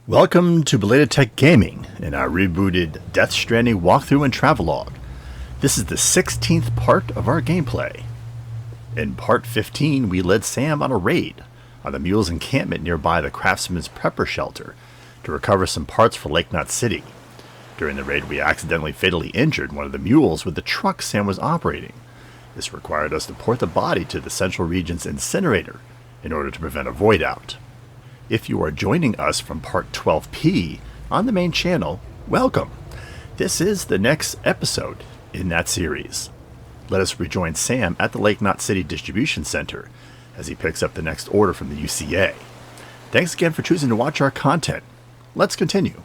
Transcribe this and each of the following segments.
Welcome to Belated Tech Gaming in our rebooted Death Stranding walkthrough and travelogue. This is the 16th part of our gameplay. In part 15, we led Sam on a raid on the mule's encampment nearby the Craftsman's Prepper Shelter to recover some parts for Lake Knot City. During the raid, we accidentally fatally injured one of the mules with the truck Sam was operating. This required us to port the body to the Central Region's incinerator in order to prevent a void out. If you are joining us from Part 12P on the main channel, welcome. This is the next episode in that series. Let us rejoin Sam at the Lake Knot City Distribution Center as he picks up the next order from the UCA. Thanks again for choosing to watch our content. Let's continue.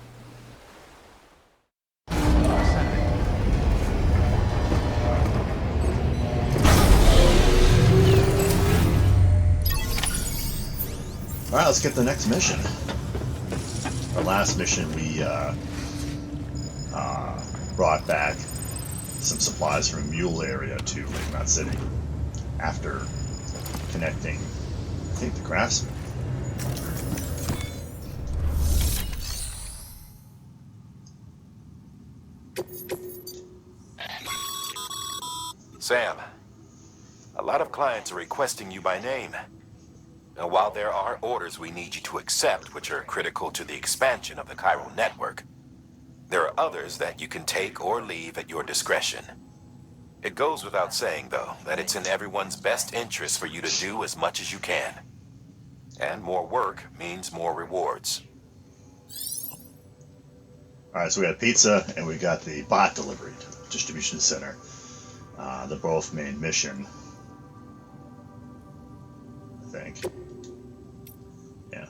Alright, let's get the next mission. Our last mission, we brought back some supplies from a mule area to Lake Knot City after connecting, I think, the Craftsman. Sam, a lot of clients are requesting you by name. Now, while there are orders we need you to accept, which are critical to the expansion of the chiral network, there are others that you can take or leave at your discretion. It goes without saying, though, that it's in everyone's best interest for you to do as much as you can. And more work means more rewards. Alright, so we got pizza and we got the bot delivery to the distribution center. They're both main mission, I think. Yeah.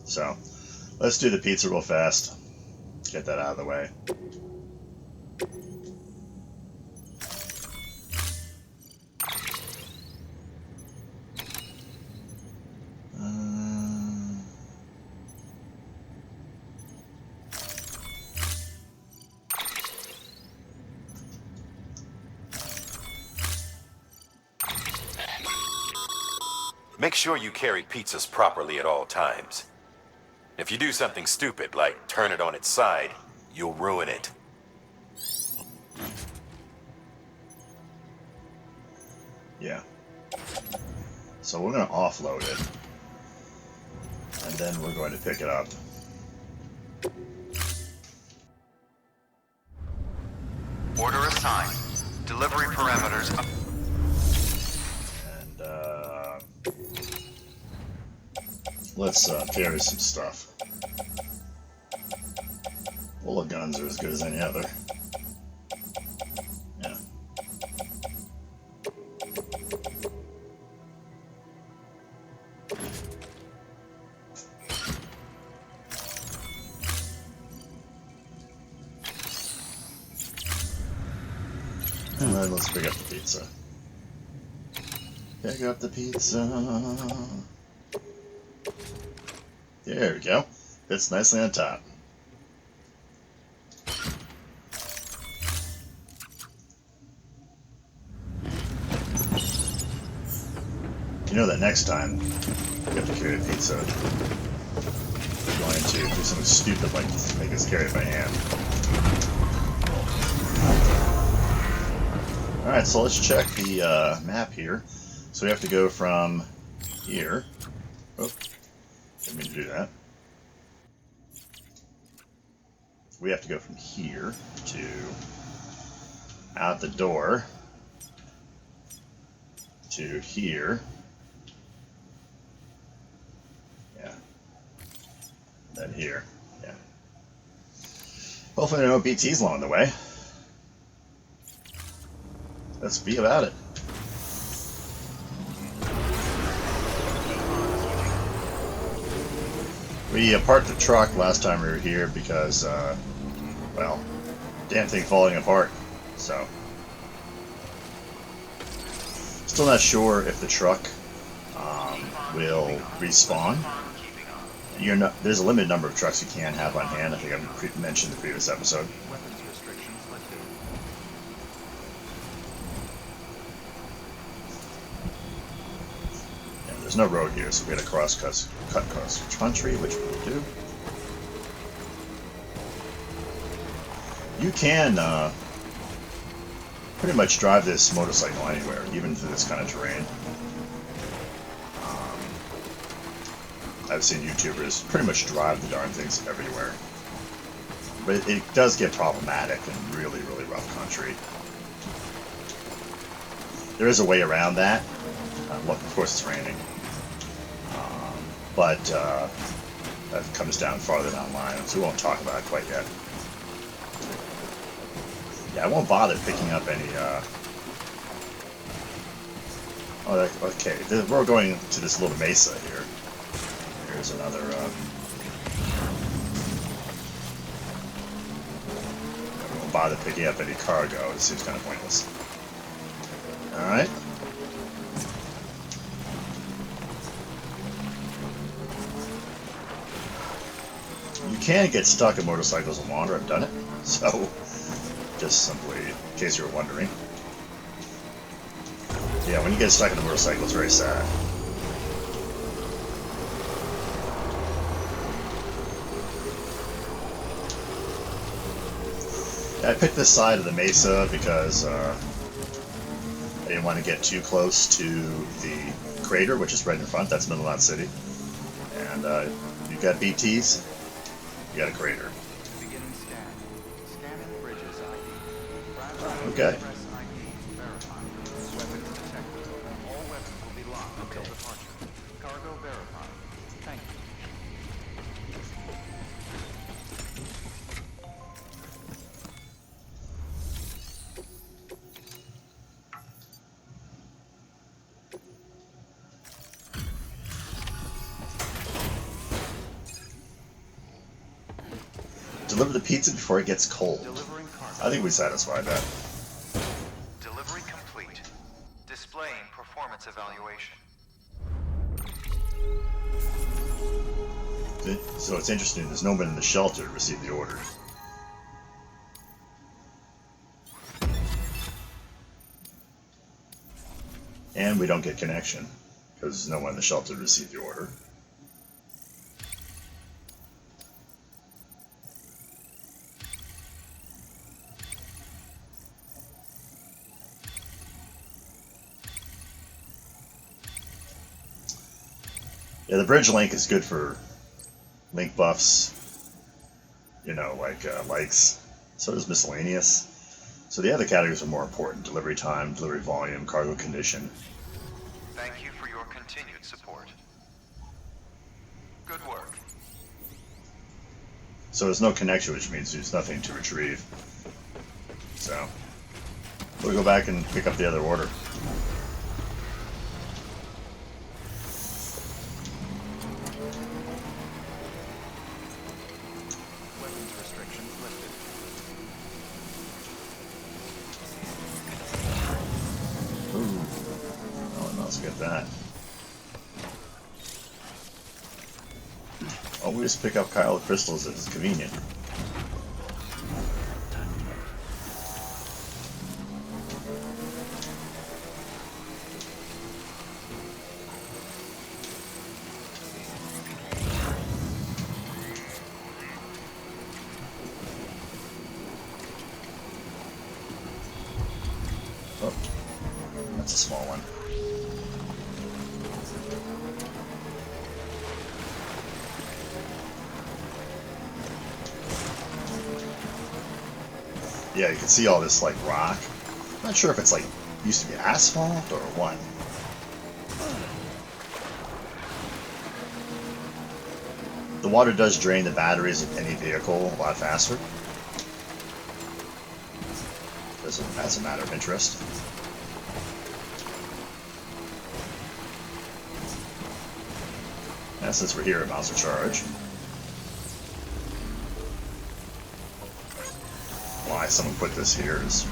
So, let's do the pizza real fast. Get that out of the way. Make sure you carry pizzas properly at all times. If you do something stupid, like turn it on its side, you'll ruin it. Yeah. So we're going to offload it. And then we're going to pick it up. Order assigned. Delivery parameters. Let's carry some stuff. Bullet guns are as good as any other. Yeah. And then let's pick up the pizza. Pick up the pizza. There we go. Fits nicely on top. You know that next time you have to carry a pizza, you're going to do something stupid like make us carry it by hand. Alright, so let's check the map here. So we have to go from here. Oh. Didn't mean to do that. We have to go from here to out the door to here. Yeah. Then here. Yeah. Hopefully there are no BTs along the way. Let's be about it. We parked the truck last time we were here because, well, damn thing falling apart, so. Still not sure if the truck will respawn. There's a limited number of trucks you can have on hand. I think I mentioned in the previous episode. There's no road here, so we gotta cut across country, which we'll do. You can pretty much drive this motorcycle anywhere, even through this kind of terrain. I've seen YouTubers pretty much drive the darn things everywhere. But it does get problematic in really, really rough country. There is a way around that. Look, of course it's raining. But that comes down farther down the line, so we won't talk about it quite yet. Yeah, I won't bother picking up any... Oh, okay, we're going to this little mesa here. Here's another... I won't bother picking up any cargo. It seems kind of pointless. Alright. You can get stuck in motorcycles and wander. I've done it. So, just simply, in case you were wondering. Yeah, when you get stuck in a motorcycle, it's very sad. Yeah, I picked this side of the mesa because I didn't want to get too close to the crater, which is right in front. That's Middle Knot City. And you've got BTs, you got a crater. Okay. Deliver the pizza before it gets cold. I think we satisfied that. Delivery complete. Displaying performance evaluation. So it's interesting, there's no one in the shelter to receive the order. And we don't get connection, because there's no one in the shelter to receive the order. Yeah, the bridge link is good for link buffs, you know, like likes. So does miscellaneous. So the other categories are more important: delivery time, delivery volume, cargo condition. Thank you for your continued support. Good work. So there's no connection, which means there's nothing to retrieve. So we'll go back and pick up the other order. Get that. Always pick up Kyle crystals if it's convenient. Oh, that's a small one. Yeah, you can see all this like rock. I'm not sure if it's like used to be asphalt or what. The water does drain the batteries of any vehicle a lot faster. As a matter of interest. And since we're here, it might as well charge. Why someone put this here is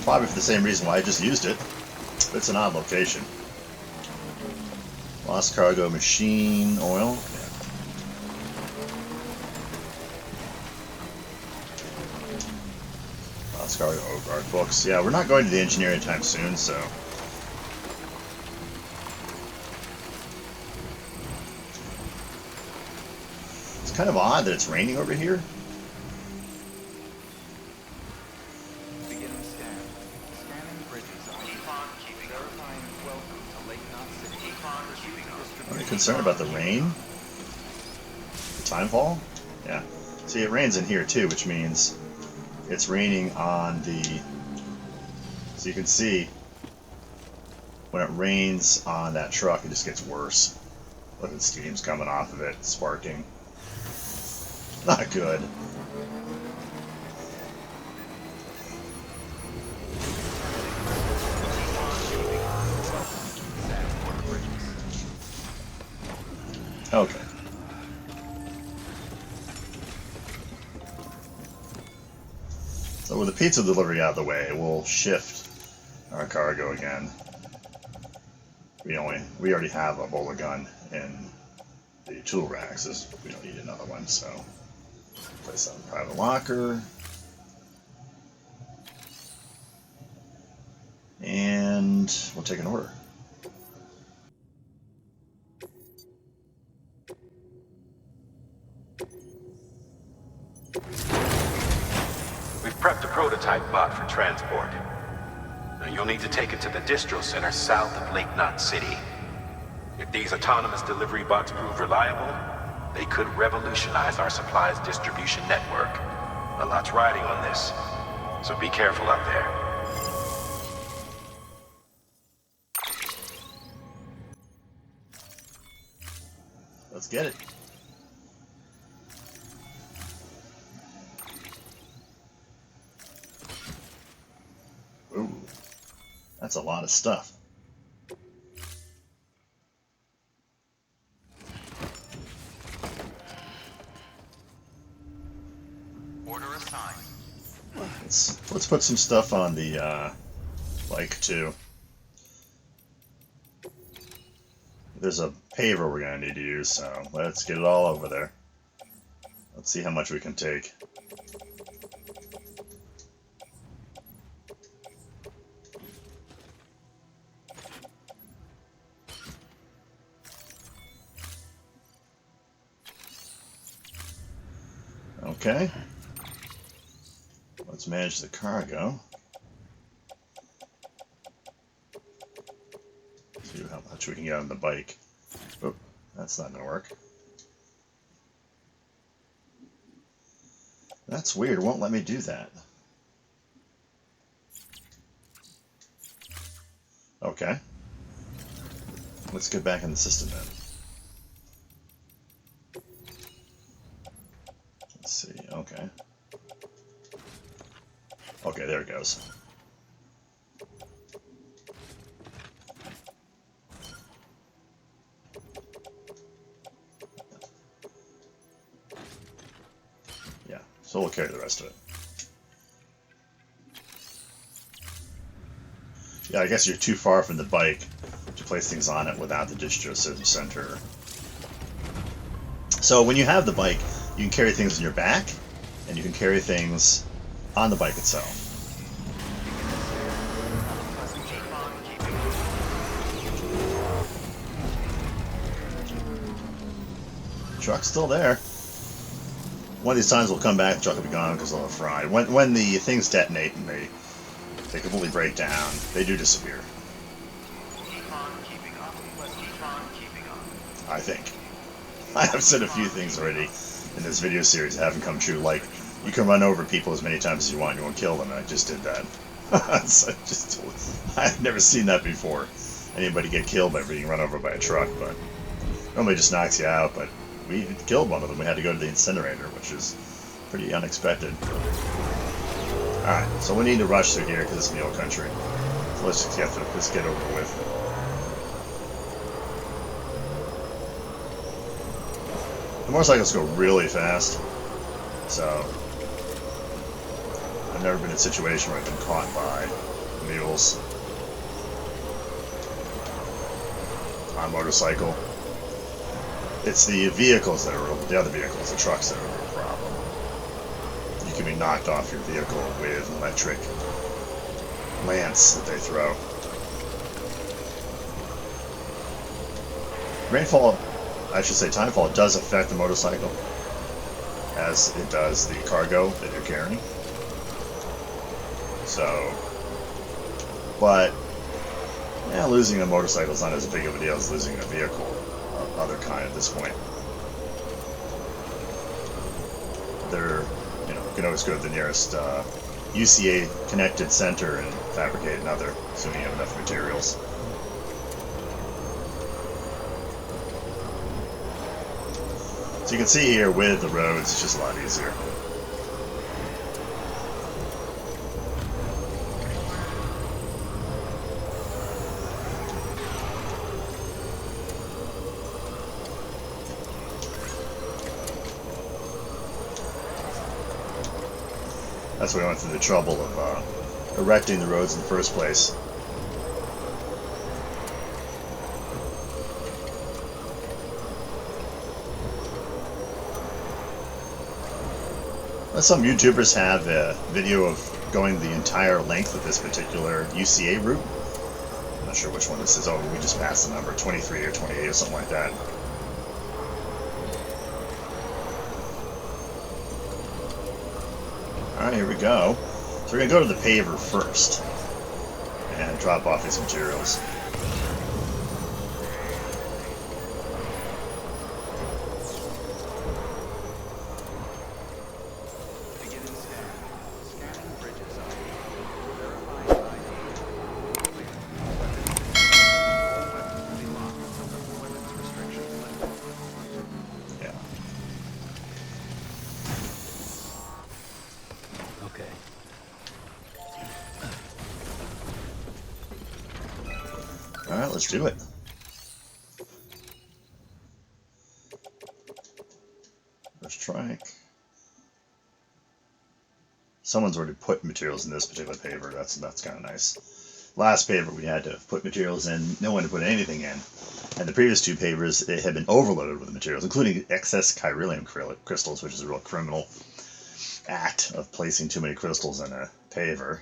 probably for the same reason why I just used it. It's an odd location. Lost cargo machine oil. Yeah. Lost cargo guard books. Yeah, we're not going to the engineering time soon, so kind of odd that it's raining over here. Beginning scan. Scanning bridges. Keep on keeping up. Verifying welcome to Lake Knot City. Keep on keeping up. Are you concerned about the rain? Timefall? Yeah. See, it rains in here too, which means it's raining on the... So you can see when it rains on that truck, it just gets worse. Look at the steam's coming off of it, sparking. Not good. Okay. So with the pizza delivery out of the way, we'll shift our cargo again. We already have a bowler gun in the tool racks. We don't need another one, so place that in the private locker. And we'll take an order. We've prepped a prototype bot for transport. Now you'll need to take it to the distro center south of Lake Knot City. If these autonomous delivery bots prove reliable, they could revolutionize our supplies distribution network. A lot's riding on this, so be careful out there. Let's get it. Ooh, that's a lot of stuff. Order assigned. Let's put some stuff on the bike too. There's a paver we're gonna need to use, so let's get it all over there. Let's see how much we can take. Okay. Let's manage the cargo. See how much we can get on the bike. Oh, that's not gonna work. That's weird. It won't let me do that. Okay. Let's get back in the system then. Let's see. Okay. Okay, there it goes. Yeah, so we'll carry the rest of it. Yeah, I guess you're too far from the bike to place things on it without the distro center. So when you have the bike, you can carry things on your back, and you can carry things on the bike itself. Keep on keeping up. Truck's still there. One of these times we'll come back, the truck will be gone because they'll have fried. When the things detonate and they completely break down, they do disappear. Keep on keeping up. Keep on keeping up. I think. I have said a few things already in this video series that haven't come true, like you can run over people as many times as you want, you won't kill them, and I just did that. So I've never seen that before. Anybody get killed by being run over by a truck, but normally just knocks you out, but we killed one of them. We had to go to the incinerator, which is pretty unexpected. Alright, so we need to rush through here because it's Mule Country. So let's just get over with. The motorcycles go really fast, so I've never been in a situation where I've been caught by mules on a motorcycle. It's the vehicles that are the other vehicles, the trucks that are the problem. You can be knocked off your vehicle with an electric lance that they throw. Rainfall, I should say timefall, does affect the motorcycle. as it does the cargo that you're carrying. So, but yeah, losing a motorcycle is not as big of a deal as losing a vehicle of other kind at this point. They're, you can always go to the nearest UCA connected center and fabricate another, assuming you have enough materials. So you can see here with the roads, it's just a lot easier. That's why we went through the trouble of erecting the roads in the first place. Some YouTubers have a video of going the entire length of this particular UCA route. I'm not sure which one this is. Oh, we just passed the number 23 or 28 or something like that. Alright, here we go. So we're going to go to the paver first and drop off these materials. Alright, let's do it. First trike. Someone's already put materials in this particular paver. That's kind of nice. Last paver we had to put materials in. No one to put anything in. And the previous two pavers, it had been overloaded with materials, including excess chiralium crystals, which is a real criminal act of placing too many crystals in a paver.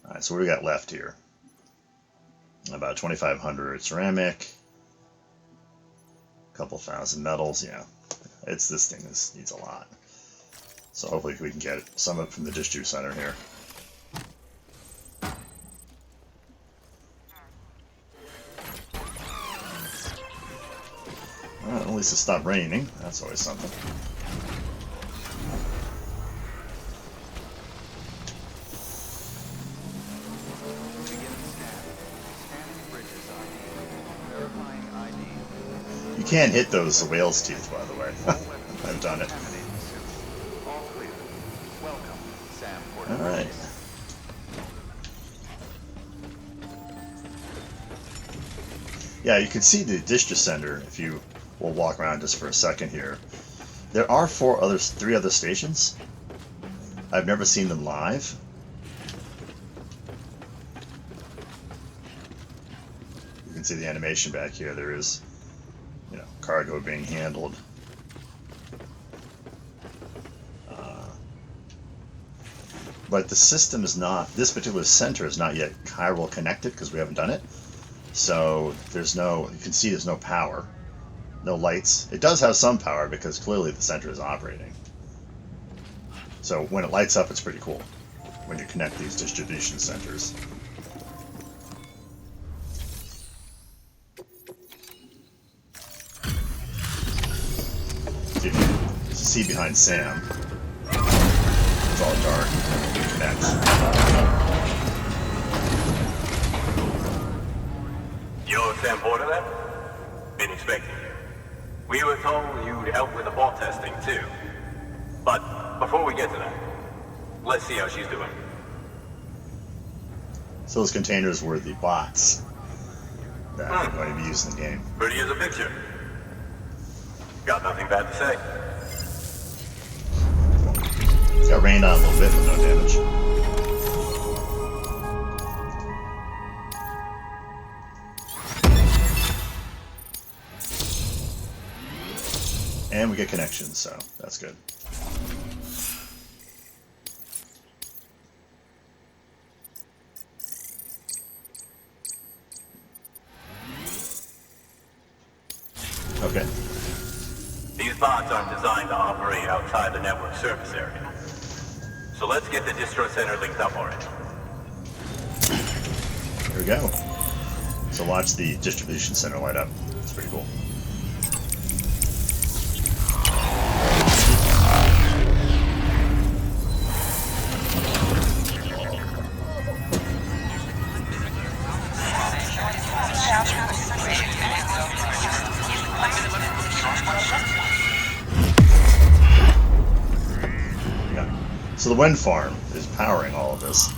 Alright, so what do we got left here? About 2,500 ceramic, a couple thousand metals. Yeah, this thing needs a lot. So hopefully we can get some of it from the distribution center here. Well, at least it stopped raining. That's always something. You can't hit those whale's teeth, by the way. I've done it. Alright. Yeah, you can see the distribution center if you will walk around just for a second here. There are three other stations. I've never seen them live. You can see the animation back here. There is, cargo being handled. But the system is not, this particular center is not yet chiral connected because we haven't done it. So there's no, you can see there's no power, no lights. It does have some power because clearly the center is operating. So when it lights up, it's pretty cool when you connect these distribution centers. You can see behind Sam. It's all dark. It connects. You're Sam Porter then? Been expecting you. We were told you'd help with the bot testing too. But before we get to that, let's see how she's doing. So those containers were the bots that are going to be used in the game. Pretty as a picture. Got nothing bad to say. It's got rained on a little bit, but no damage. And we get connections, so that's good. Okay. These bots aren't designed to operate outside the network service area. So let's get the distro center linked up already. Here we go. So watch the distribution center light up. It's pretty cool. Yeah. So the wind farm is powering all of this.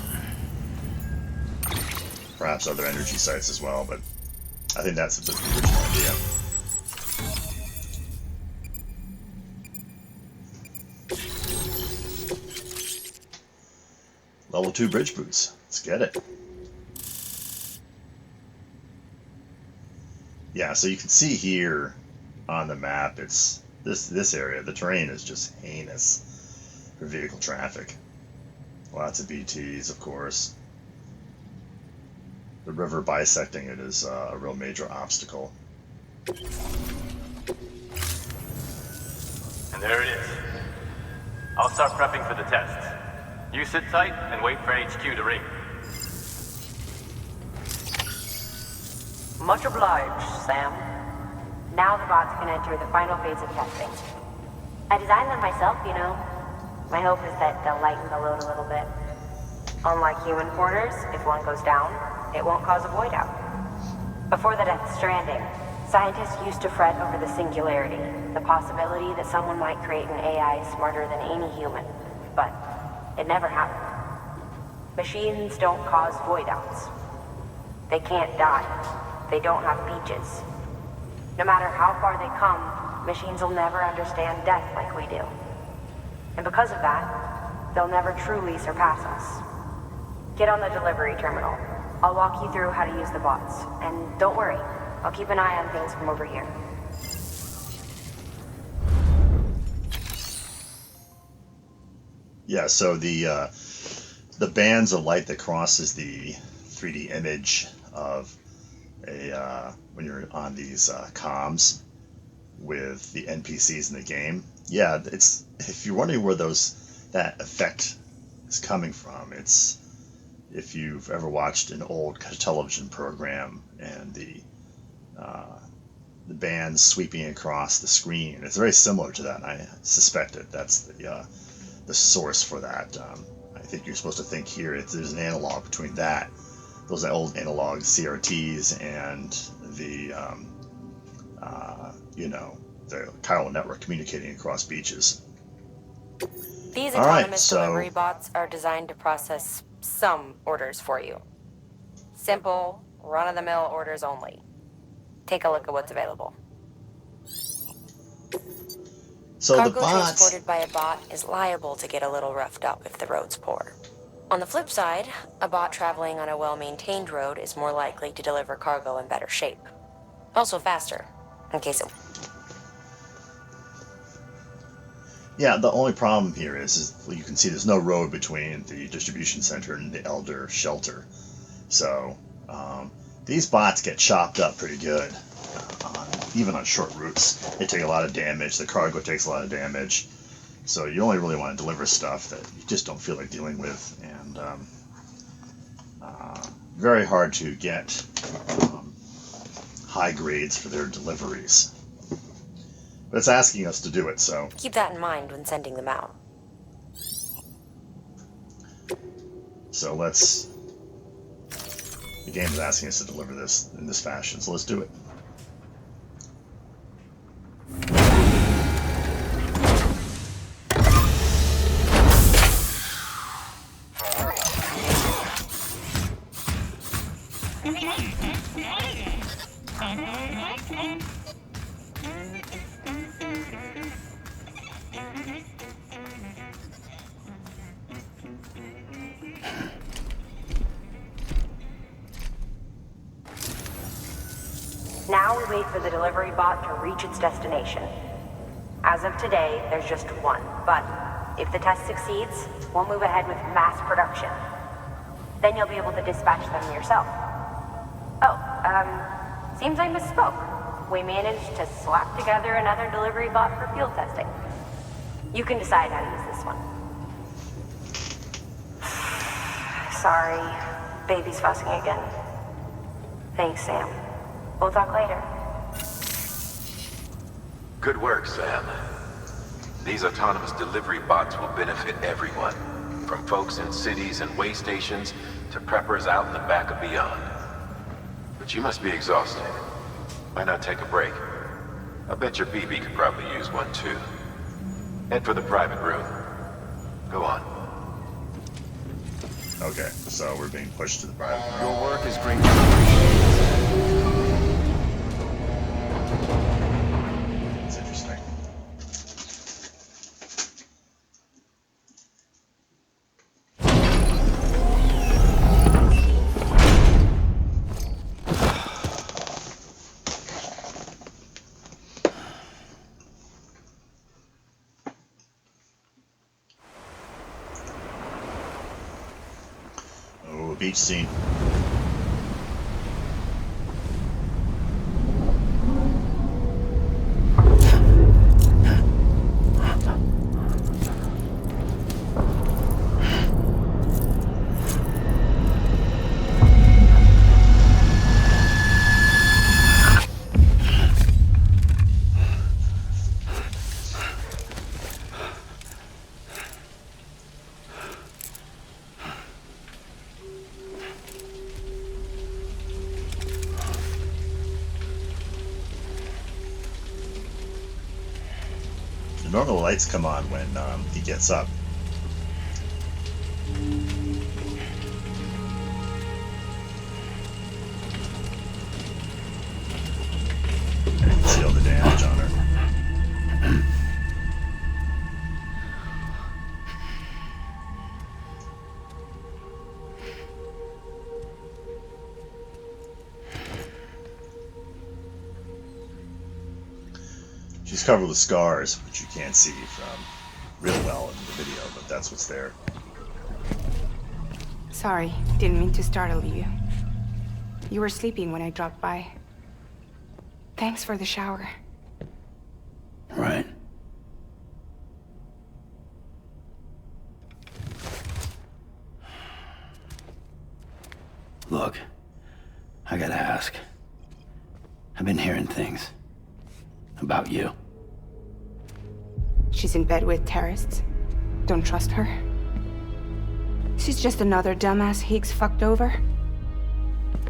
Perhaps other energy sites as well, but I think that's the original idea. Level 2 bridge boots. Let's get it. Yeah, so you can see here on the map, it's this area. The terrain is just heinous for vehicle traffic. Lots of BTs, of course. The river bisecting it is a real major obstacle. And there it is. I'll start prepping for the test. You sit tight and wait for HQ to ring. Much obliged, Sam. Now the bots can enter the final phase of testing. I designed them myself, you know. My hope is that they'll lighten the load a little bit. Unlike human porters, if one goes down, it won't cause a void out. Before the Death Stranding, scientists used to fret over the singularity, the possibility that someone might create an AI smarter than any human. But it never happened. Machines don't cause void outs. They can't die. They don't have beaches. No matter how far they come, machines will never understand death like we do. And because of that, they'll never truly surpass us. Get on the delivery terminal. I'll walk you through how to use the bots. And don't worry, I'll keep an eye on things from over here. Yeah, so the bands of light that crosses the 3D image of a when you're on these comms with the NPCs in the game. Yeah, it's, if you're wondering where that effect is coming from, it's, if you've ever watched an old television program and the bands sweeping across the screen, it's very similar to that. And I suspect that that's the source for that. I think you're supposed to think here there's an analog between that, those old analog CRTs, and the the chiral network communicating across beaches. These All right, autonomous delivery bots are designed to process some orders for you. Simple, run-of-the-mill orders only. Take a look at what's available. So Cargo the bots, transported by a bot is liable to get a little roughed up if the road's poor. On the flip side, a bot traveling on a well-maintained road is more likely to deliver cargo in better shape. Also faster, in case it... yeah, the only problem here is you can see there's no road between the distribution center and the Elder Shelter. So these bots get chopped up pretty good, even on short routes. They take a lot of damage. The cargo takes a lot of damage. So you only really want to deliver stuff that you just don't feel like dealing with, and very hard to get high grades for their deliveries. But it's asking us to do it, so... Keep that in mind when sending them out. So let's... The game is asking us to deliver this in this fashion, so let's do it. Now we wait for the delivery bot to reach its destination. As of today, there's just one, but if the test succeeds, we'll move ahead with mass production. Then you'll be able to dispatch them yourself. Oh, seems I misspoke. we managed to slap together another delivery bot for field testing. You can decide how to use this one. Sorry, baby's fussing again. Thanks, Sam. We'll talk later. Good work, Sam. These autonomous delivery bots will benefit everyone, from folks in cities and way stations to preppers out in the back and beyond. But you must be exhausted. Why not take a break? I bet your BB could probably use one too. Head for the private room. Go on. Okay, so we're being pushed to the private room. Your work is greatly appreciated. It's interesting. Oh, a beach scene. The normal lights come on when he gets up. And you can see all the damage on her. She's covered with scars, which you can't see from real well in the video, but that's what's there. Sorry, didn't mean to startle you. You were sleeping when I dropped by. Thanks for the shower. Right. Look, I gotta ask. I've been hearing things about you. She's in bed with terrorists. Don't trust her. She's just another dumbass Higgs fucked over.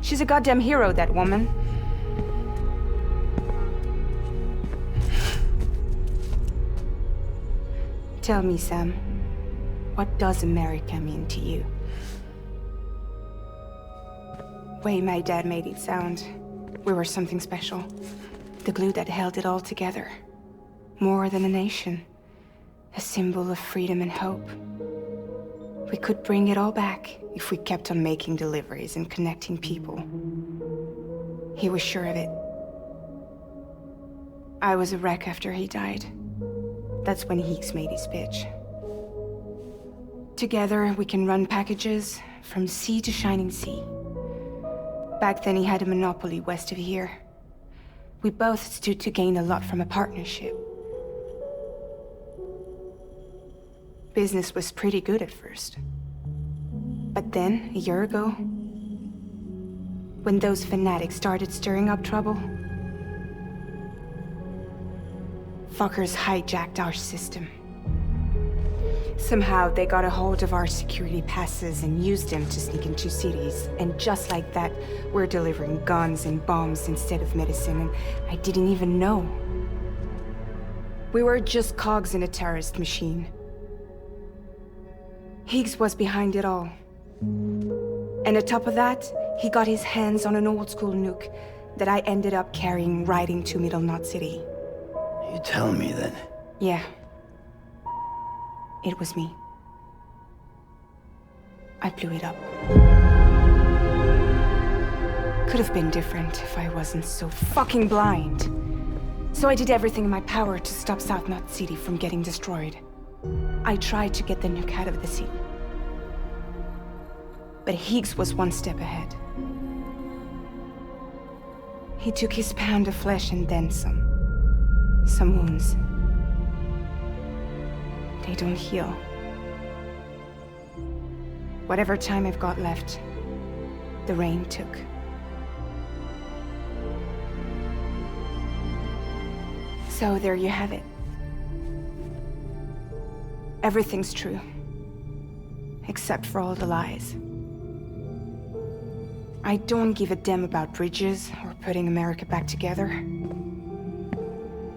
She's a goddamn hero, that woman. Tell me, Sam, what does America mean to you? Way my dad made it sound, we were something special. The glue that held it all together. More than a nation. A symbol of freedom and hope. We could bring it all back if we kept on making deliveries and connecting people. He was sure of it. I was a wreck after he died. That's when Higgs made his pitch. Together, we can run packages from sea to shining sea. Back then, he had a monopoly west of here. We both stood to gain a lot from a partnership. Business was pretty good at first. But then, a year ago, when those fanatics started stirring up trouble, fuckers hijacked our system. Somehow, they got a hold of our security passes and used them to sneak into cities. And just like that, we're delivering guns and bombs instead of medicine, and I didn't even know. We were just cogs in a terrorist machine. Higgs was behind it all. And on top of that, he got his hands on an old-school nuke that I ended up carrying right into Middle Knot City. You tell me then? Yeah. It was me. I blew it up. Could have been different if I wasn't so fucking blind. So I did everything in my power to stop South Knot City from getting destroyed. I tried to get the nuke out of the sea. But Higgs was one step ahead. He took his pound of flesh and then some. Some wounds. They don't heal. Whatever time I've got left, the rain took. So there you have it. Everything's true. Except for all the lies. I don't give a damn about bridges or putting America back together.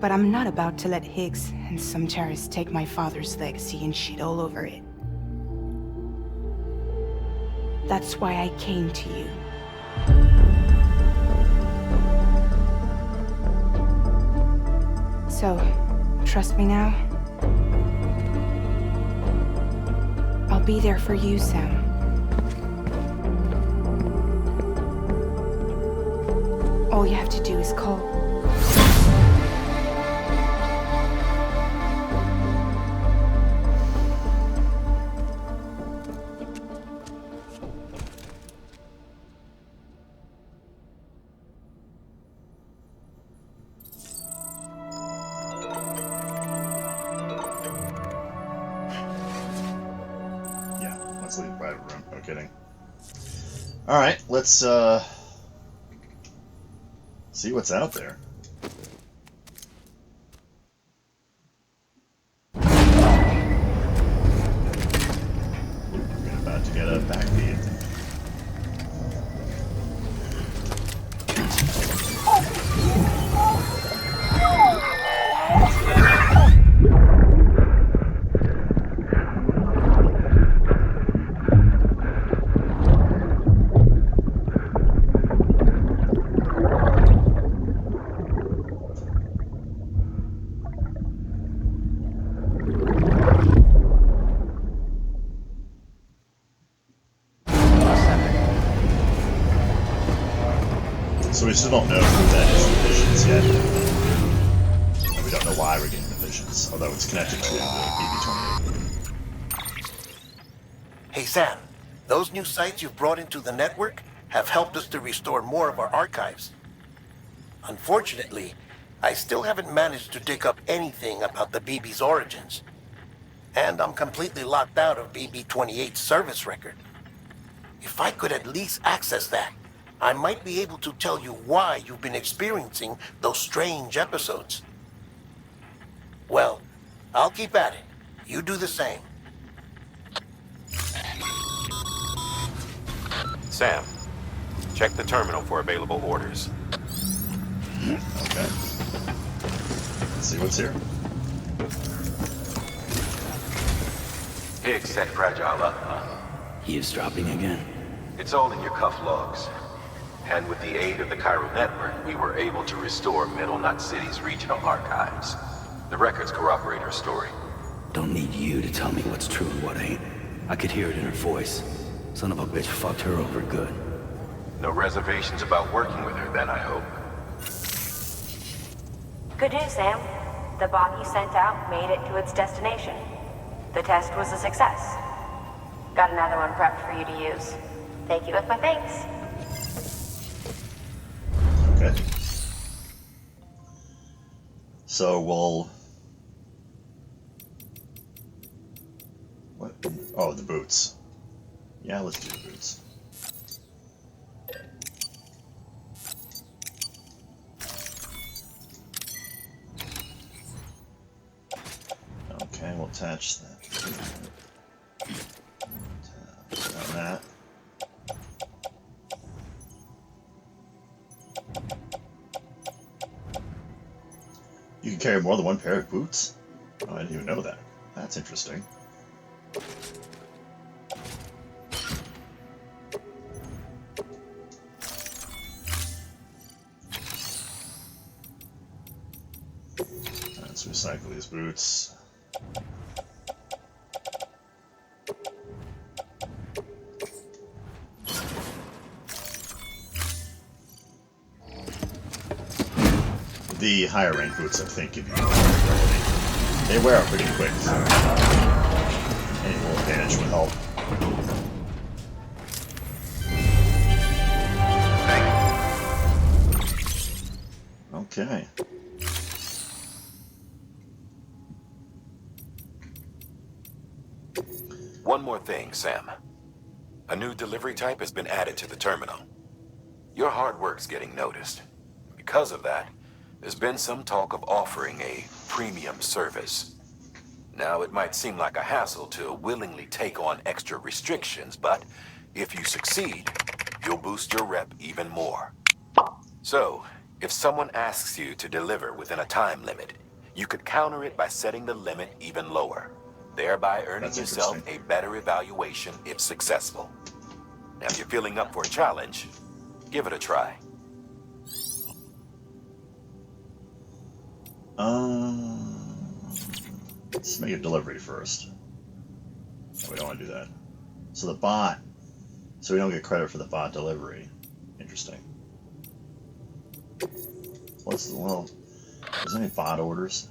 But I'm not about to let Higgs and some terrorists take my father's legacy and shit all over it. That's why I came to you. So, trust me now? I'll be there for you, Sam. All you have to do is call. Yeah, let's leave the private room. No kidding. Alright, let's see what's out there. We're about to get a backbeat. So we still don't know who that is in the visions yet. And we don't know why we're getting the visions, although it's connected to the BB-28. Hey Sam, those new sites you've brought into the network have helped us to restore more of our archives. Unfortunately, I still haven't managed to dig up anything about the BB's origins. And I'm completely locked out of BB-28's service record. If I could at least access that, I might be able to tell you why you've been experiencing those strange episodes. Well, I'll keep at it. You do the same. Sam, check the terminal for available orders. Okay. Let's see what's here. Higgs set Fragile up, huh? Eavesdropping again. It's all in your cuff logs. And with the aid of the Cairo network, we were able to restore Middle Knot City's regional archives. The records corroborate her story. Don't need you to tell me what's true and what ain't. I could hear it in her voice. Son of a bitch fucked her over good. No reservations about working with her then, I hope. Good news, Sam. The bot you sent out made it to its destination. The test was a success. Got another one prepped for you to use. Take you with my thanks. Okay. So we'll... What? Oh, the boots. Yeah, let's do the boots. Okay, we'll attach that. Tap that. You can carry more than one pair of boots? Oh, I didn't even know that. That's interesting. Let's recycle these boots. The higher rank boots, I think, give you more durability. They wear out pretty quick, so any little advantage would help. Okay. One more thing, Sam. A new delivery type has been added to the terminal. Your hard work's getting noticed. Because of that, there's been some talk of offering a premium service. Now, it might seem like a hassle to willingly take on extra restrictions, but if you succeed, you'll boost your rep even more. So, if someone asks you to deliver within a time limit, you could counter it by setting the limit even lower, thereby earning yourself a better evaluation if successful. Now, if you're feeling up for a challenge, give it a try. Let's make a delivery first. No, we don't want to do that. So the bot, so we don't get credit for the bot delivery. Interesting. Well, is there any bot orders?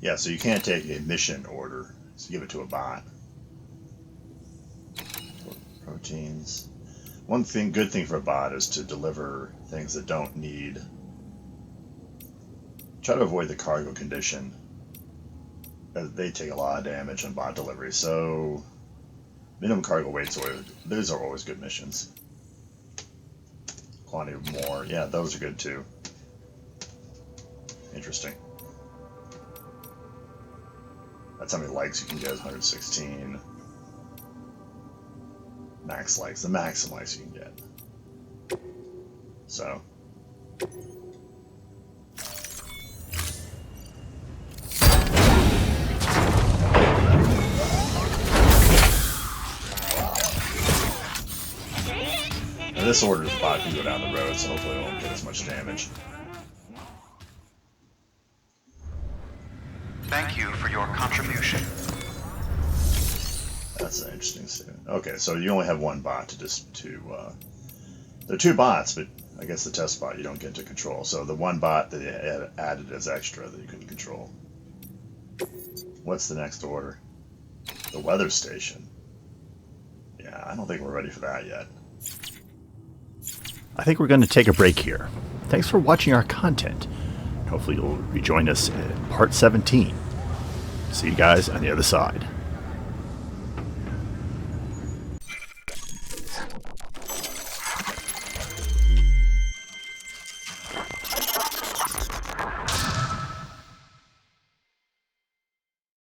Yeah, so you can't take a mission order, so give it to a bot. Proteins. One thing, good thing for a bot is to deliver things that don't need. Try to avoid the cargo condition. They take a lot of damage on bot delivery, so minimum cargo weights, those are always good missions. Quantity of more, yeah, those are good too. Interesting. That's how many likes you can get is 116. Max likes, the maximum likes you can get. So. Now this order's bot can go down the road, so hopefully it won't get as much damage. Thank you for your contribution. That's an interesting statement. Okay, so you only have one bot there are two bots, but I guess the test bot you don't get to control. So the one bot that you added as extra that you couldn't control. What's the next order? The weather station. Yeah, I don't think we're ready for that yet. I think we're going to take a break here. Thanks for watching our content. Hopefully you'll rejoin us in part 17. See you guys on the other side.